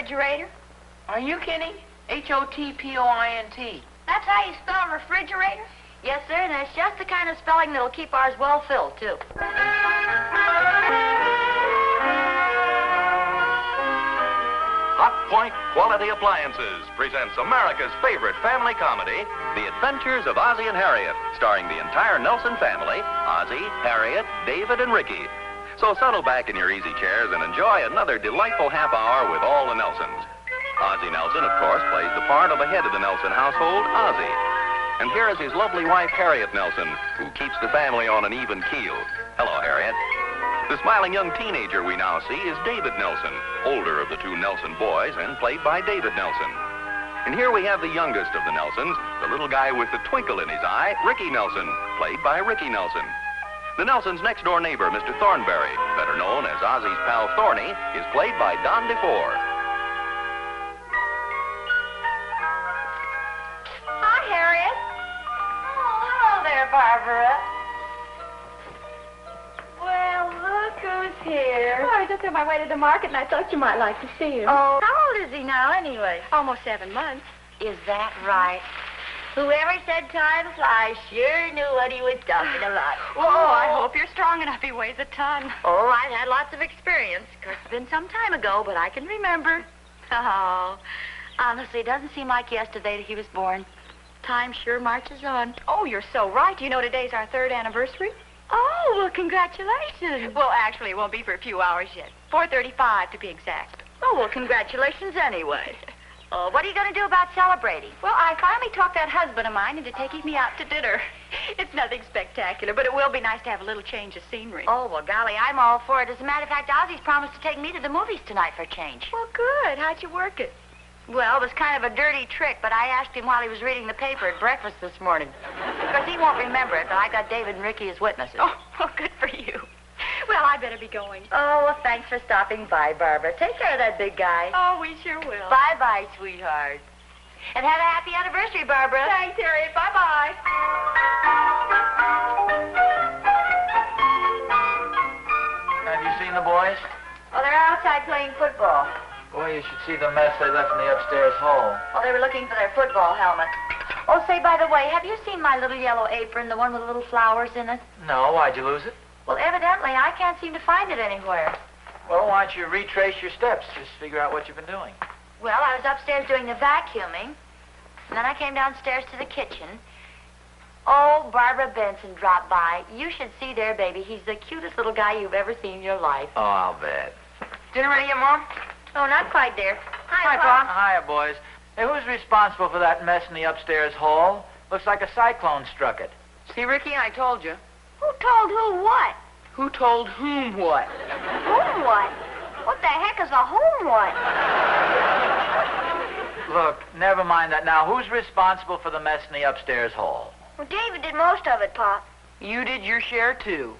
refrigerator. Are you kidding? Hotpoint. That's how you spell refrigerator? Yes, sir, and it's just the kind of spelling that'll keep ours well filled, too. Hotpoint Quality Appliances presents America's favorite family comedy, The Adventures of Ozzie and Harriet, starring the entire Nelson family, Ozzie, Harriet, David, and Ricky. So settle back in your easy chairs and enjoy another delightful half hour with all the Nelsons. Ozzie Nelson, of course, plays the part of the head of the Nelson household, Ozzie. And here is his lovely wife, Harriet Nelson, who keeps the family on an even keel. Hello, Harriet. The smiling young teenager we now see is David Nelson, older of the two Nelson boys and played by David Nelson. And here we have the youngest of the Nelsons, the little guy with the twinkle in his eye, Ricky Nelson, played by Ricky Nelson. The Nelsons' next-door neighbor, Mr. Thornberry, better known as Ozzie's pal Thorny, is played by DeFore. Hi, Harriet. Oh, hello there, Barbara. Well, look who's here. Oh, I was just on my way to the market, and I thought you might like to see him. Oh, how old is he now, anyway? Almost 7 months. Is that right? Whoever said time flies sure knew what he was talking about. Oh, I hope you're strong enough. He weighs a ton. Oh, I've had lots of experience. Of course, it's been some time ago, but I can remember. Oh, honestly, it doesn't seem like yesterday that he was born. Time sure marches on. Oh, you're so right. You know today's our 3rd anniversary? Oh, well, congratulations. Well, actually, it won't be for a few hours yet. 4:35 to be exact. Oh, well, congratulations anyway. Oh, what are you going to do about celebrating? Well, I finally talked that husband of mine into taking me out to dinner. It's nothing spectacular, but it will be nice to have a little change of scenery. Oh, well, golly, I'm all for it. As a matter of fact, Ozzie's promised to take me to the movies tonight for a change. Well, good. How'd you work it? Well, it was kind of a dirty trick, but I asked him while he was reading the paper at breakfast this morning. Of course, he won't remember it, but I got David and Ricky as witnesses. Oh, well, good for you. Well, I better be going. Oh, well, thanks for stopping by, Barbara. Take care of that big guy. Oh, we sure will. Bye-bye, sweetheart. And have a happy anniversary, Barbara. Thanks, Harriet. Bye-bye. Have you seen the boys? Oh, they're outside playing football. Boy, you should see the mess they left in the upstairs hall. Oh, they were looking for their football helmet. Oh, say, by the way, have you seen my little yellow apron, the one with the little flowers in it? No, why'd you lose it? Well, evidently, I can't seem to find it anywhere. Well, why don't you retrace your steps? Just figure out what you've been doing. Well, I was upstairs doing the vacuuming, and then I came downstairs to the kitchen. Oh, Barbara Benson dropped by. You should see their baby. He's the cutest little guy you've ever seen in your life. Oh, I'll bet. Dinner ready yet, Mom? Oh, not quite, dear. Hi, Pa. Hiya, boys. Hey, who's responsible for that mess in the upstairs hall? Looks like a cyclone struck it. See, Ricky, I told you. Who told who what? Who told whom what? Whom what? What the heck is a whom what? Look, never mind that. Now, who's responsible for the mess in the upstairs hall? Well, David did most of it, Pop. You did your share, too.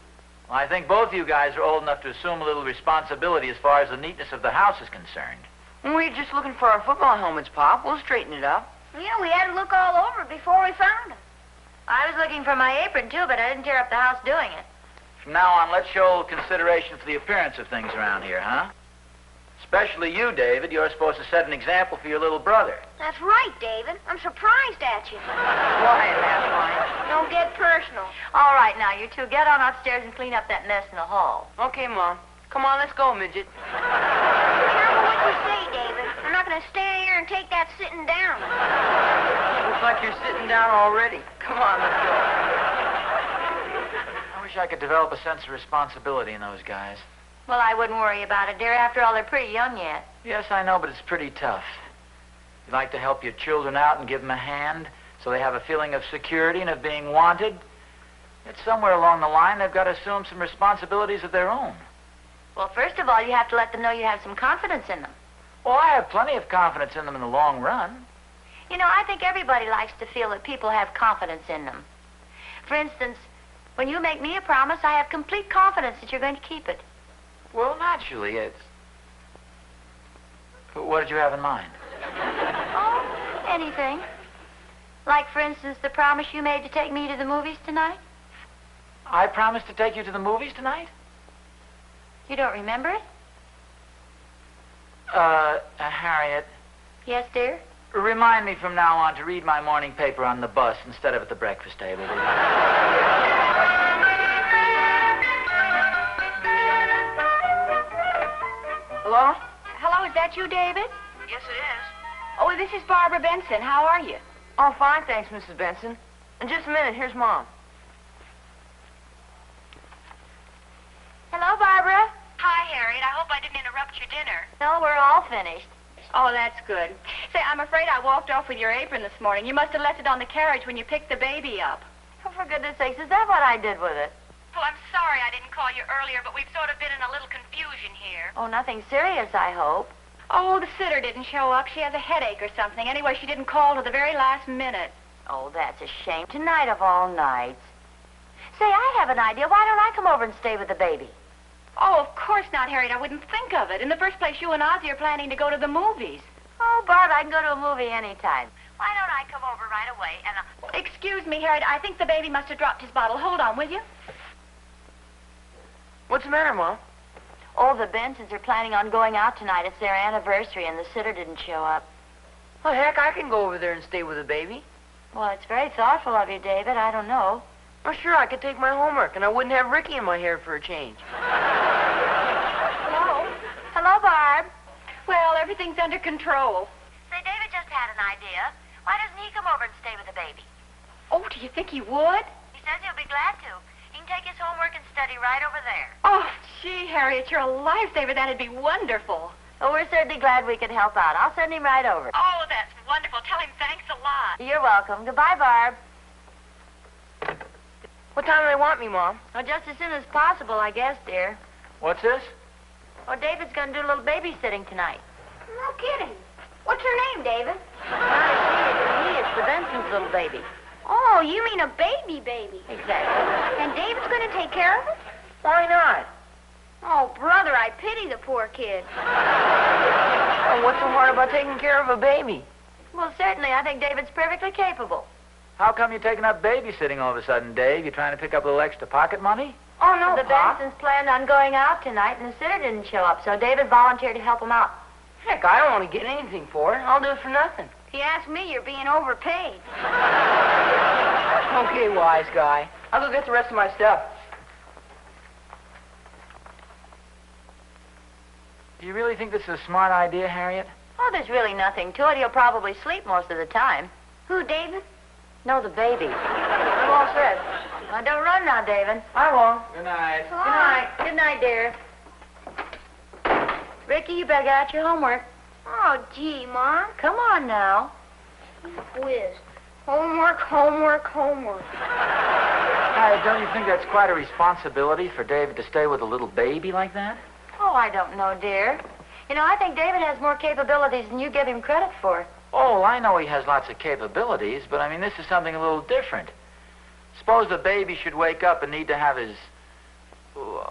Well, I think both you guys are old enough to assume a little responsibility as far as the neatness of the house is concerned. We're just looking for our football helmets, Pop. We'll straighten it up. Yeah, we had to look all over before we found them. I was looking for my apron, too, but I didn't tear up the house doing it. From now on, let's show consideration for the appearance of things around here, huh? Especially you, David. You're supposed to set an example for your little brother. That's right, David. I'm surprised at you. Quiet, Half-Line. Don't get personal. All right, now, you two, get on upstairs and clean up that mess in the hall. Okay, Mom. Come on, let's go, Midget. Careful what you say, David. I'm not going to stand here and take that sitting down. Looks like you're sitting down already. Come on, let's go. I wish I could develop a sense of responsibility in those guys. Well, I wouldn't worry about it, dear. After all, they're pretty young yet. Yes, I know, but it's pretty tough. You like to help your children out and give them a hand so they have a feeling of security and of being wanted. Yet somewhere along the line, they've got to assume some responsibilities of their own. Well, first of all, you have to let them know you have some confidence in them. Well, I have plenty of confidence in them in the long run. You know, I think everybody likes to feel that people have confidence in them. For instance, when you make me a promise, I have complete confidence that you're going to keep it. Well, naturally, it's... What did you have in mind? Oh, anything. Like, for instance, the promise you made to take me to the movies tonight. I promised to take you to the movies tonight? You don't remember it? Harriet, Yes, dear? remind me from now on to read my morning paper on the bus instead of at the breakfast table, will you? Hello? Hello, is that you, David? Yes, it is. Oh, this is Barbara Benson. How are you? Oh, fine, thanks, Mrs. Benson. In just a minute, here's Mom. Hello, Barbara. Hi, Harriet. I hope I didn't interrupt your dinner. No, we're all finished. Oh, that's good. Say, I'm afraid I walked off with your apron this morning. You must have left it on the carriage when you picked the baby up. Oh, for goodness sakes, is that what I did with it? Oh, I'm sorry I didn't call you earlier, but we've sort of been in a little confusion here. Oh, nothing serious, I hope. Oh, the sitter didn't show up. She has a headache or something. Anyway, she didn't call till the very last minute. Oh, that's a shame. Tonight of all nights. Say, I have an idea. Why don't I come over and stay with the baby? Oh, of course not, Harriet. I wouldn't think of it. In the first place, you and Ozzie are planning to go to the movies. Oh, Barb, I can go to a movie anytime. Why don't I come over right away and... Excuse me, Harriet. I think the baby must have dropped his bottle. Hold on, will you? What's the matter, Mom? Oh, the Bensons are planning on going out tonight. It's their anniversary, and the sitter didn't show up. Well, heck, I can go over there and stay with the baby. Well, it's very thoughtful of you, David. I don't know. Well, sure, I could take my homework, and I wouldn't have Ricky in my hair for a change. Hello? Hello, Barb. Well, everything's under control. Say, David just had an idea. Why doesn't he come over and stay with the baby? Oh, do you think he would? He says he'll be glad to. He can take his homework and study right over there. Oh, gee, Harriet, you're a lifesaver. That'd be wonderful. Oh, we're certainly glad we could help out. I'll send him right over. Oh, that's wonderful. Tell him thanks a lot. You're welcome. Goodbye, Barb. What time do they want me, Mom? Oh, just as soon as possible, I guess, dear. What's this? Oh, David's going to do a little babysitting tonight. No kidding. What's her name, David? Not he. It's the Benson's little baby. Oh, you mean a baby? Exactly. And David's going to take care of it? Why not? Oh, brother, I pity the poor kid. Oh, what's so hard about taking care of a baby? Well, certainly, I think David's perfectly capable. How come you're taking up babysitting all of a sudden, Dave? You trying to pick up a little extra pocket money? Oh, no, The Pop. Bensons planned on going out tonight, and the sitter didn't show up, so David volunteered to help him out. Heck, I don't want to get anything for it. I'll do it for nothing. He asked me, you're being overpaid. Okay, wise guy. I'll go get the rest of my stuff. Do you really think this is a smart idea, Harriet? Oh, there's really nothing to it. He'll probably sleep most of the time. Who, David? No, the baby. I'm all set. Now, don't run now, David. I won't. Good night. Good night. Good night, dear. Ricky, you better get out your homework. Oh, gee, Mom. Come on now. Whiz. Homework. Harriet, don't you think that's quite a responsibility for David to stay with a little baby like that? Oh, I don't know, dear. You know, I think David has more capabilities than you give him credit for. Oh, I know he has lots of capabilities, but I mean, this is something a little different. Suppose the baby should wake up and need to have his...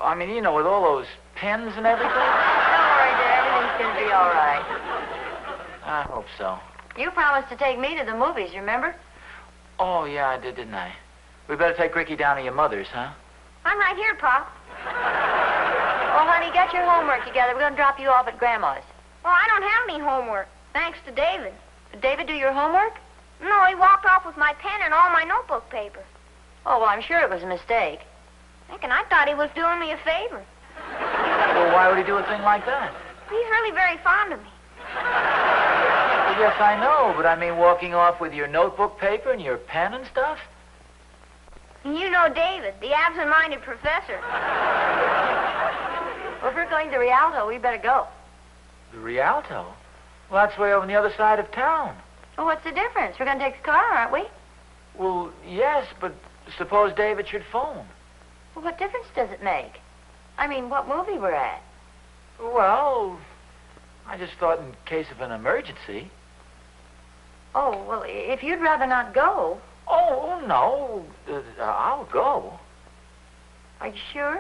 I mean, you know, with all those pins and everything. Don't worry, dear. Everything's going to be all right. I hope so. You promised to take me to the movies, remember? Oh, yeah, I did, didn't I? We better take Ricky down to your mother's, huh? I'm right here, Pop. Oh, honey, get your homework together. We're going to drop you off at Grandma's. Well, I don't have any homework, thanks to David. Did David do your homework? No, he walked off with my pen and all my notebook paper. Oh, well, I'm sure it was a mistake. Thinking I thought he was doing me a favor. Well, why would he do a thing like that? He's really very fond of me. Well, yes, I know, but I mean walking off with your notebook paper and your pen and stuff? And you know David, the absent-minded professor. Well, if we're going to Rialto, we better go. The Rialto? Well, that's way over on the other side of town. Well, what's the difference? We're going to take the car, aren't we? Well, yes, but suppose David should phone. Well, what difference does it make? I mean, what movie we're at? Well, I just thought in case of an emergency. Oh, well, if you'd rather not go. Oh, no. I'll go. Are you sure?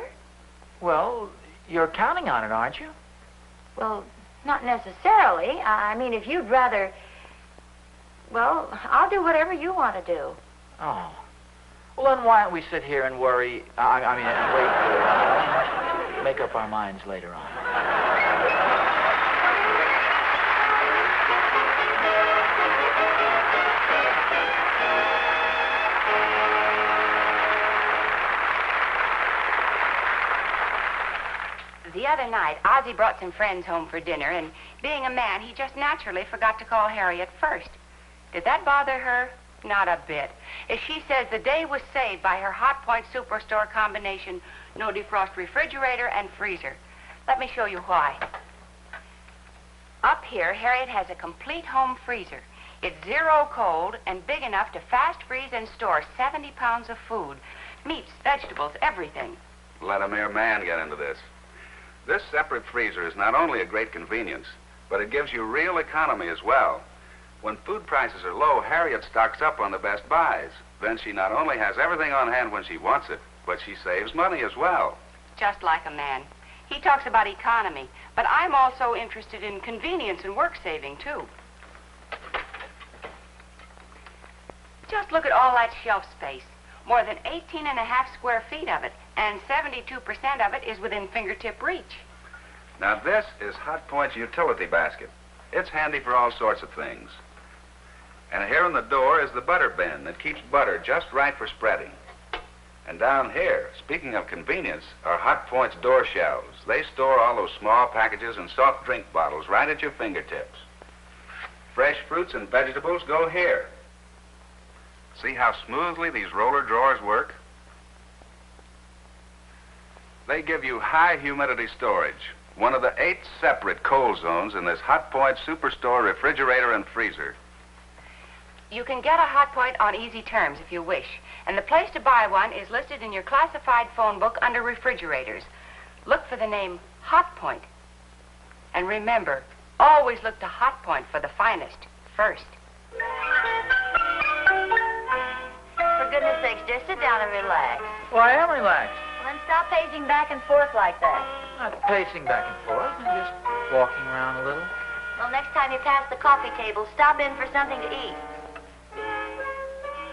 Well, you're counting on it, aren't you? Well, not necessarily. I mean, if you'd rather... Well, I'll do whatever you want to do. Oh. Well, then why don't we sit here and worry... and wait for... make up our minds later on. night, Ozzie brought some friends home for dinner, and being a man, he just naturally forgot to call Harriet first. Did that bother her? Not a bit. As she says, the day was saved by her Hotpoint Superstore combination, no defrost refrigerator and freezer. Let me show you why. Up here, Harriet has a complete home freezer. It's zero cold and big enough to fast freeze and store 70 pounds of food. Meats, vegetables, everything. Let a mere man get into this. This separate freezer is not only a great convenience, but it gives you real economy as well. When food prices are low, Harriet stocks up on the best buys. Then she not only has everything on hand when she wants it, but she saves money as well. Just like a man. He talks about economy, but I'm also interested in convenience and work saving, too. Just look at all that shelf space. More than 18.5 square feet of it, and 72% of it is within fingertip reach. Now this is Hotpoint's utility basket. It's handy for all sorts of things. And here in the door is the butter bin that keeps butter just right for spreading. And down here, speaking of convenience, are Hotpoint's door shelves. They store all those small packages and soft drink bottles right at your fingertips. Fresh fruits and vegetables go here. See how smoothly these roller drawers work? They give you high humidity storage, one of the 8 separate cold zones in this Hotpoint Superstore refrigerator and freezer. You can get a Hotpoint on easy terms if you wish, and the place to buy one is listed in your classified phone book under refrigerators. Look for the name Hotpoint. And remember, always look to Hotpoint for the finest first. For goodness sakes, dear, sit down and relax. Well, I am relaxed. Well, then stop pacing back and forth like that. Not pacing back and forth. I'm just walking around a little. Well, next time you pass the coffee table, stop in for something to eat.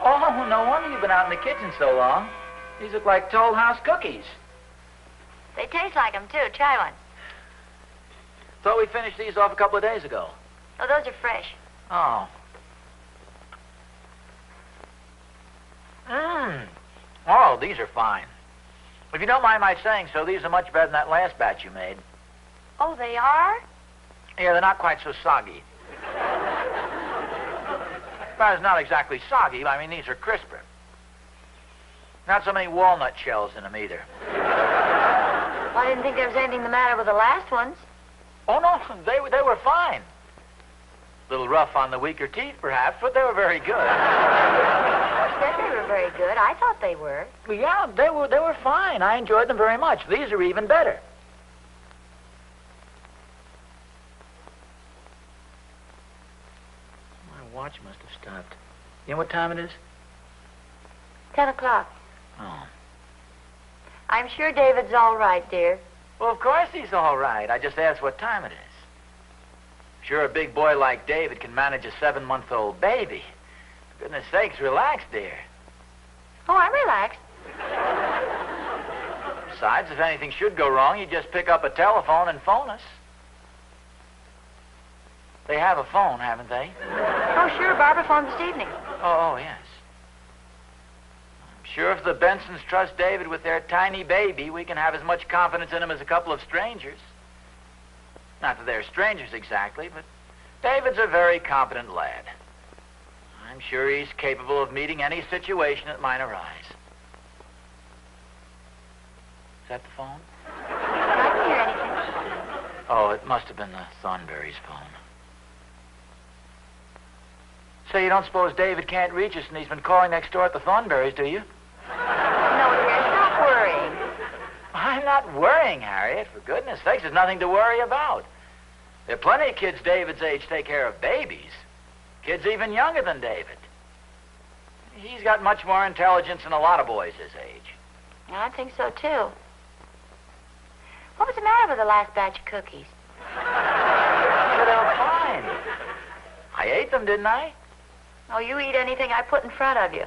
Oh, no wonder you've been out in the kitchen so long. These look like Toll House cookies. They taste like them, too. Try one. Thought we finished these off a couple of days ago. Oh, those are fresh. Oh. Oh, these are fine. If you don't mind my saying so, these are much better than that last batch you made. Oh, they are? Yeah, they're not quite so soggy. Well, it's not exactly soggy. I mean, these are crisper. Not so many walnut shells in them either. Well, I didn't think there was anything the matter with the last ones. Oh, no, they were fine. A little rough on the weaker teeth, perhaps, but they were very good. I said they were very good. I thought they were. Well, yeah, they were fine. I enjoyed them very much. These are even better. My watch must have stopped. You know what time it is? 10 o'clock. Oh. I'm sure David's all right, dear. Well, of course he's all right. I just asked what time it is. Sure, a big boy like David can manage a 7-month-old baby. For goodness sakes, relax, dear. Oh, I'm relaxed. Besides, if anything should go wrong, you just pick up a telephone and phone us. They have a phone, haven't they? Oh, sure. Barbara phoned this evening. Oh, yes. I'm sure if the Bensons trust David with their tiny baby, we can have as much confidence in him as a couple of strangers. Not that they're strangers exactly, but David's a very competent lad. I'm sure he's capable of meeting any situation that might arise. Is that the phone? I didn't hear anything. Oh, it must have been the Thornberry's phone. Say, you don't suppose David can't reach us and he's been calling next door at the Thornberrys, do you? No, dear, stop worrying. I'm not worrying, Harriet. For goodness sakes, there's nothing to worry about. There are plenty of kids David's age take care of babies. Kids even younger than David. He's got much more intelligence than a lot of boys his age. I think so, too. What was the matter with the last batch of cookies? Well, they were fine. I ate them, didn't I? Oh, you eat anything I put in front of you.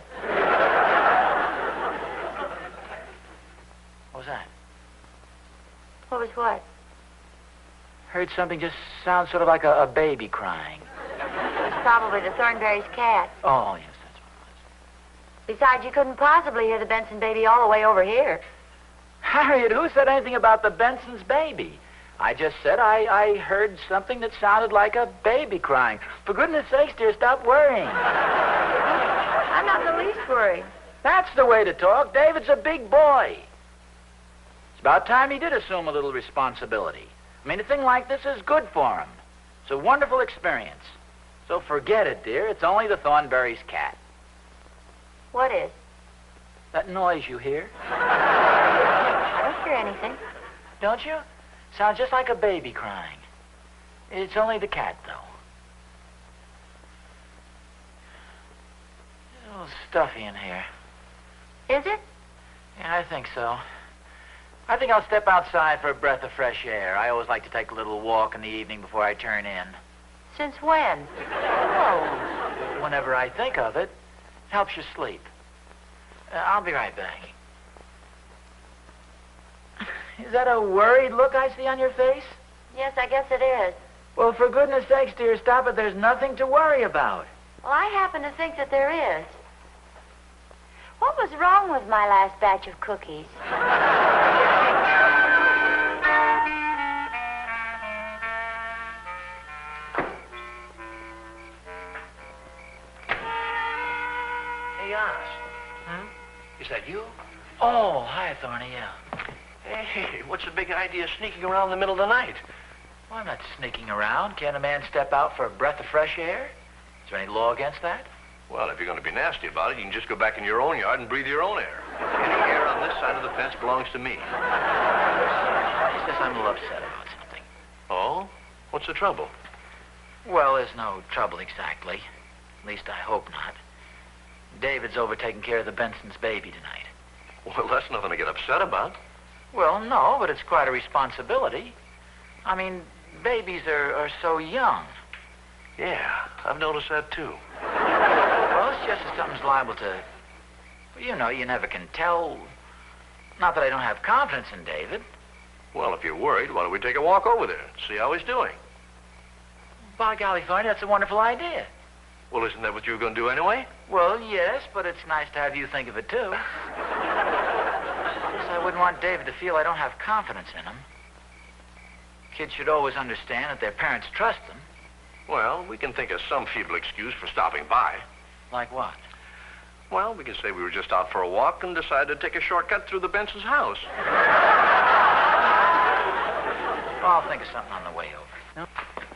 What was that? What was what? Heard something just sound sort of like a baby crying. It's probably the Thornberry's cat. Oh, yes, that's what it was. Besides, you couldn't possibly hear the Benson baby all the way over here. Harriet, who said anything about the Benson's baby? I just said I heard something that sounded like a baby crying. For goodness sakes, dear, stop worrying. I'm not the least worried. That's the way to talk. David's a big boy. It's about time he did assume a little responsibility. I mean, a thing like this is good for him. It's a wonderful experience. So forget it, dear. It's only the Thornberry's cat. What is? That noise you hear? I don't hear anything. Don't you? Sounds just like a baby crying. It's only the cat, though. It's a little stuffy in here. Is it? Yeah, I think so. I think I'll step outside for a breath of fresh air. I always like to take a little walk in the evening before I turn in. Since when? Oh, whenever I think of it. Helps you sleep. I'll be right back. Is that a worried look I see on your face? Yes, I guess it is. Well, for goodness sakes, dear, stop it. There's nothing to worry about. Well, I happen to think that there is. What was wrong with my last batch of cookies? Hey, Oz. Is that you? Oh, hi, Thorny, yeah. Hey, what's the big idea of sneaking around in the middle of the night? Well, I'm not sneaking around. Can't a man step out for a breath of fresh air? Is there any law against that? Well, if you're going to be nasty about it, you can just go back in your own yard and breathe your own air. Any air on this side of the fence belongs to me. It's just I'm a little upset about something. Oh? What's the trouble? Well, there's no trouble exactly. At least I hope not. David's over taking care of the Benson's baby tonight. Well, that's nothing to get upset about. Well, no, but it's quite a responsibility. I mean, babies are so young. Yeah, I've noticed that, too. Well, it's just that something's liable to... You know, you never can tell. Not that I don't have confidence in David. Well, if you're worried, why don't we take a walk over there, see how he's doing? By golly, Thorny, that's a wonderful idea. Well, isn't that what you were going to do anyway? Well, yes, but it's nice to have you think of it, too. Yes, I wouldn't want David to feel I don't have confidence in him. Kids should always understand that their parents trust them. Well, we can think of some feeble excuse for stopping by. Like what? Well, we can say we were just out for a walk and decided to take a shortcut through the Benson's house. Well, I'll think of something on the way over. No?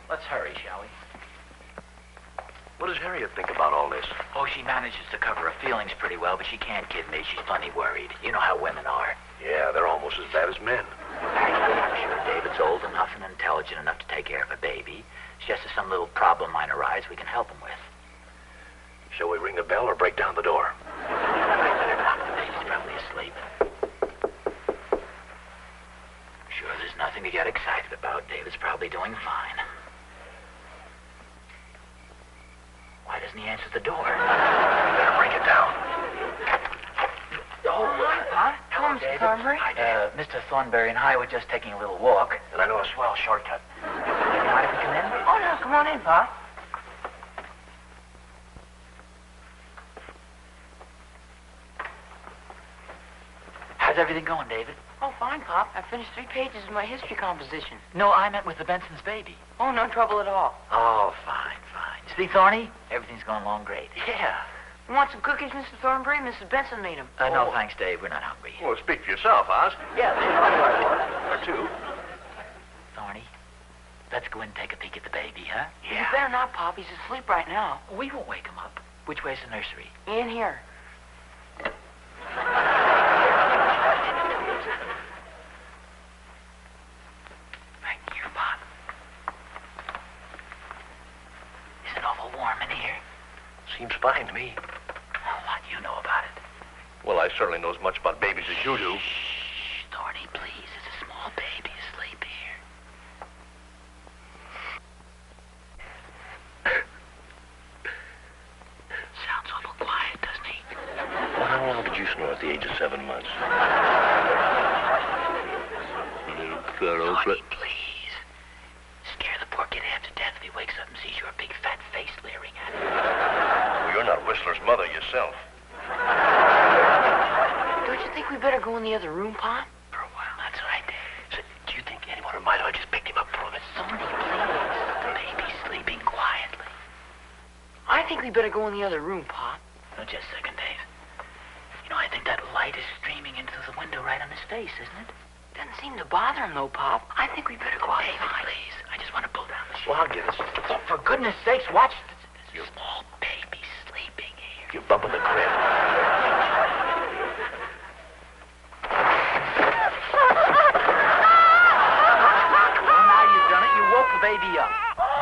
Let's hurry, shall we? What does Harriet think about all this? Oh, she manages to cover her feelings pretty well, but she can't kid me. She's plenty worried. You know how women are. Yeah, they're almost as bad as men. Actually, I'm sure David's old enough and intelligent enough to take care of a baby. It's just if some little problem might arise, we can help him with. Shall we ring the bell or break down the door? The baby's probably asleep. Sure, there's nothing to get excited about. David's probably doing fine. Why doesn't he answer the door? We better break it down. Oh, hi. Hello, Mr. Thornberry. Mr. Thornberry and I were just taking a little walk. And I know a swell shortcut. You mind if we come in? Oh, no, come on in, Pa. How's everything going, David? Oh, fine, Pop. I finished 3 pages of my history composition. No, I meant with the Benson's baby. Oh, no trouble at all. Oh, fine, fine. See, Thorny? Everything's going along great. Yeah. You want some cookies, Mr. Thornberry? Mrs. Benson made them. No, thanks, Dave. We're not hungry. Well, speak for yourself, Oz. Yeah, Or two. Thorny, let's go in and take a peek at the baby, huh? You better not, Pop. He's asleep right now. We won't wake him up. Which way's the nursery? In here. Right here, Pop. Is it awful warm in here? Seems fine to me. Oh, what do you know about it? Well, I certainly know as much about babies as you do. Shh, Thorny, please. It's a small baby asleep here. Sounds awful quiet, doesn't he? Well, how long did you snore at the age of 7 months? Thorny, please. Scare the poor kid half to death if he wakes up and sees your big fat face leering at him. Well, you're not Whistler's mother yourself. Don't you think we better go in the other room, Pop? For a while, that's right, Dave. So, do you think anyone might have just picked Thorny, please. The baby's sleeping quietly. I think we better go in the other room, Pop. No, just a second, Dave. You know, I think that light is streaming into the window right on his face, isn't it? Doesn't seem to bother him, though, Pop. I think we better go outside. David, please. I just want to pull down the sheet. Well, I'll get it. Oh, for goodness sakes, watch. There's a small baby sleeping here. You're bumping the crib. Well, now you've done it. You woke the baby up.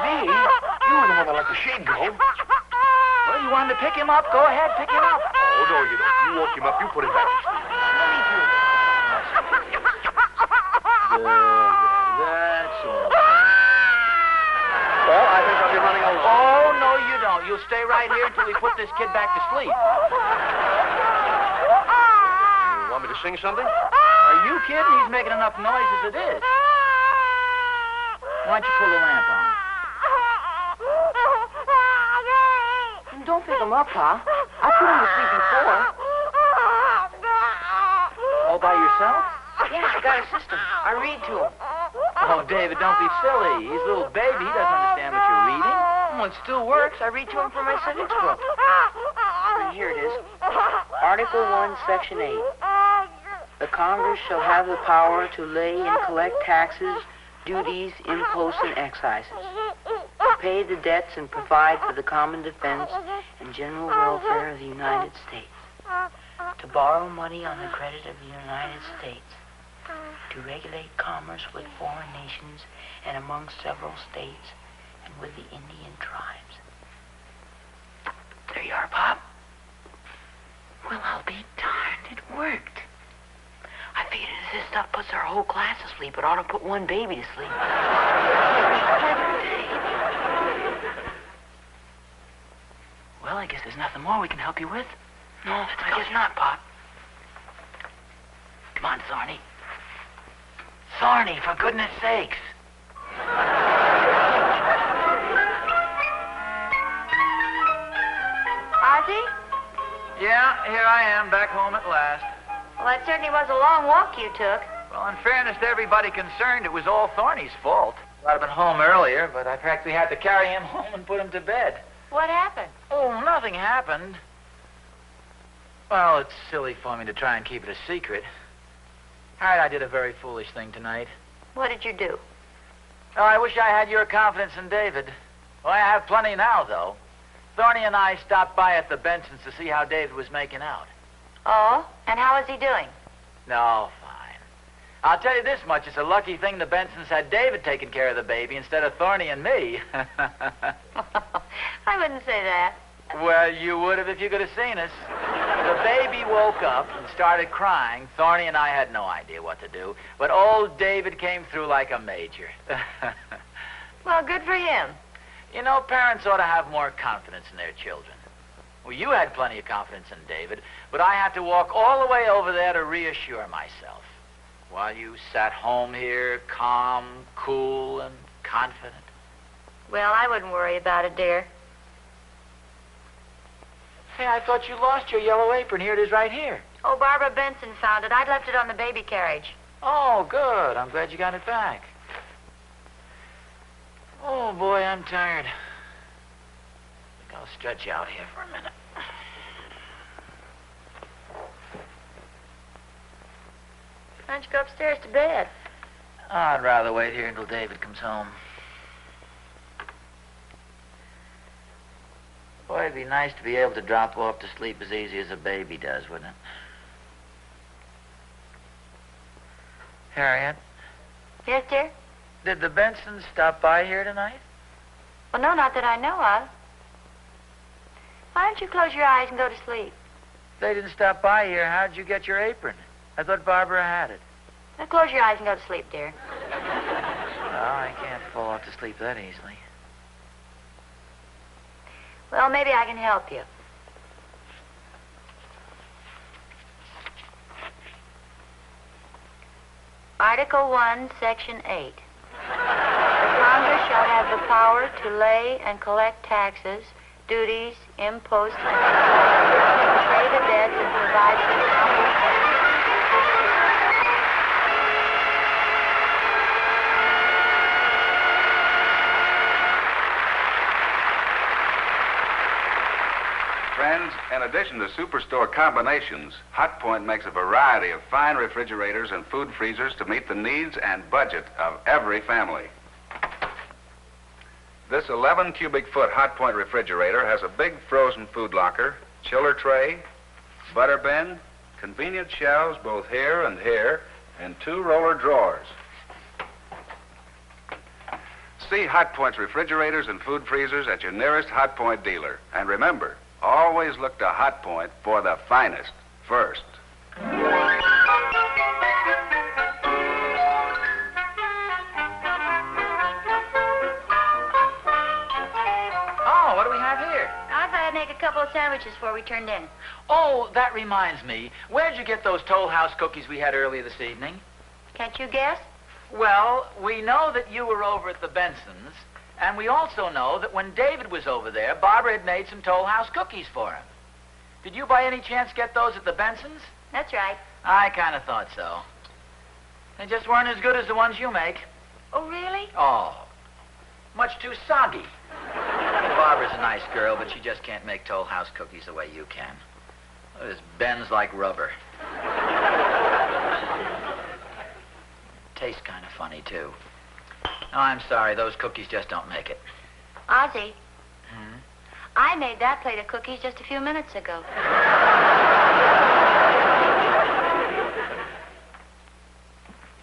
Me? You were the one that let the shade go. Well, you wanted to pick him up. Go ahead, pick him up. Oh, no, you don't. You woke him up. You put him back to sleep. That's all. Well, I think I'll be running along. Oh, no, you don't. You'll stay right here until we put this kid back to sleep. You want me to sing something? Are you kidding? He's making enough noise as it is. Why don't you pull the lamp on? Don't pick him up, Pa. I put him to sleep before. All by yourself? Yeah, I got a system. I read to him. Oh, David, don't be silly. He's a little baby. He doesn't understand what you're reading. Well, it still works. I read to him from my civics book. Here it is. Article 1, Section 8. The Congress shall have the power to lay and collect taxes, duties, imposts, and excises, to pay the debts and provide for the common defense and general welfare of the United States, to borrow money on the credit of the United States, to regulate commerce with foreign nations and among several states and with the Indian tribes. There you are, Pop. Well, I'll be darned. It worked. I figured if this stuff puts our whole class to sleep, it ought to put one baby to sleep. Well, I guess there's nothing more we can help you with. No, I guess not, Pop. Come on, Thorny. Thorny, for goodness sakes. Ozzie? Yeah, here I am, back home at last. Well, that certainly was a long walk you took. Well, in fairness to everybody concerned, it was all Thorny's fault. I'd have been home earlier, but I practically had to carry him home and put him to bed. What happened? Oh, nothing happened. Well, it's silly for me to try and keep it a secret. Harriet, I did a very foolish thing tonight. What did you do? Oh, I wish I had your confidence in David. Well, I have plenty now, though. Thorny and I stopped by at the Bensons to see how David was making out. Oh? And how is he doing? No, fine. I'll tell you this much. It's a lucky thing the Bensons had David taking care of the baby instead of Thorny and me. I wouldn't say that. Well, you would have if you could have seen us. The baby woke up and started crying. Thorny and I had no idea what to do. But old David came through like a major. Well, good for him. You know, parents ought to have more confidence in their children. Well, you had plenty of confidence in David, but I had to walk all the way over there to reassure myself. While you sat home here, calm, cool, and confident. Well, I wouldn't worry about it, dear. Hey, I thought you lost your yellow apron. Here it is right here. Oh, Barbara Benson found it. I'd left it on the baby carriage. Oh, good. I'm glad you got it back. Oh, boy, I'm tired. I think I'll stretch out here for a minute. Why don't you go upstairs to bed? I'd rather wait here until David comes home. Boy, it'd be nice to be able to drop off to sleep as easy as a baby does, wouldn't it? Harriet, Yes, dear? did the Bensons stop by here tonight? Well, no, not that I know of. Why don't you close your eyes and go to sleep? They didn't stop by here. How'd you get your apron? I thought Barbara had it. Now, close your eyes and go to sleep, dear. Well, I can't fall off to sleep that easily. Well, maybe I can help you. Article 1, Section 8. The Congress shall have the power to lay and collect taxes, duties, imposts, and to pay the debts and provide for the common defense. Friends, in addition to superstore combinations, Hotpoint makes a variety of fine refrigerators and food freezers to meet the needs and budget of every family. This 11 cubic foot Hotpoint refrigerator has a big frozen food locker, chiller tray, butter bin, convenient shelves both here, and 2 roller drawers. See Hotpoint's refrigerators and food freezers at your nearest Hotpoint dealer. And remember, always look to Hotpoint for the finest first. Oh, what do we have here? I thought I'd make a couple of sandwiches before we turned in. Oh, that reminds me. Where'd you get those Toll House cookies we had earlier this evening? Can't you guess? Well, we know that you were over at the Bensons, and we also know that when David was over there, Barbara had made some Toll House cookies for him. Did you by any chance get those at the Bensons? That's right. I kind of thought so. They just weren't as good as the ones you make. Oh, really? Oh, much too soggy. Barbara's a nice girl, but she just can't make Toll House cookies the way you can. This bends like rubber. Tastes kind of funny, too. No, I'm sorry. Those cookies just don't make it. Ozzie. I made that plate of cookies just a few minutes ago.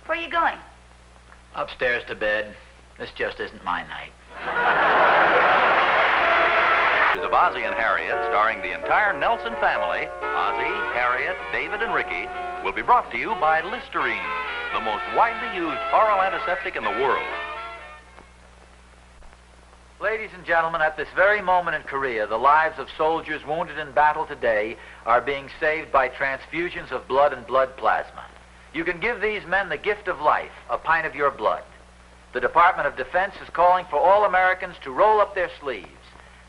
Where are you going? Upstairs to bed. This just isn't my night. Of Ozzie and Harriet, starring the entire Nelson family, Ozzie, Harriet, David, and Ricky, will be brought to you by Listerine, the most widely used oral antiseptic in the world. Ladies and gentlemen, at this very moment in Korea, the lives of soldiers wounded in battle today are being saved by transfusions of blood and blood plasma. You can give these men the gift of life, a pint of your blood. The Department of Defense is calling for all Americans to roll up their sleeves.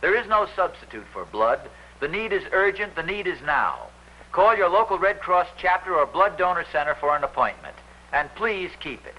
There is no substitute for blood. The need is urgent. The need is now. Call your local Red Cross chapter or blood donor center for an appointment. And please keep it.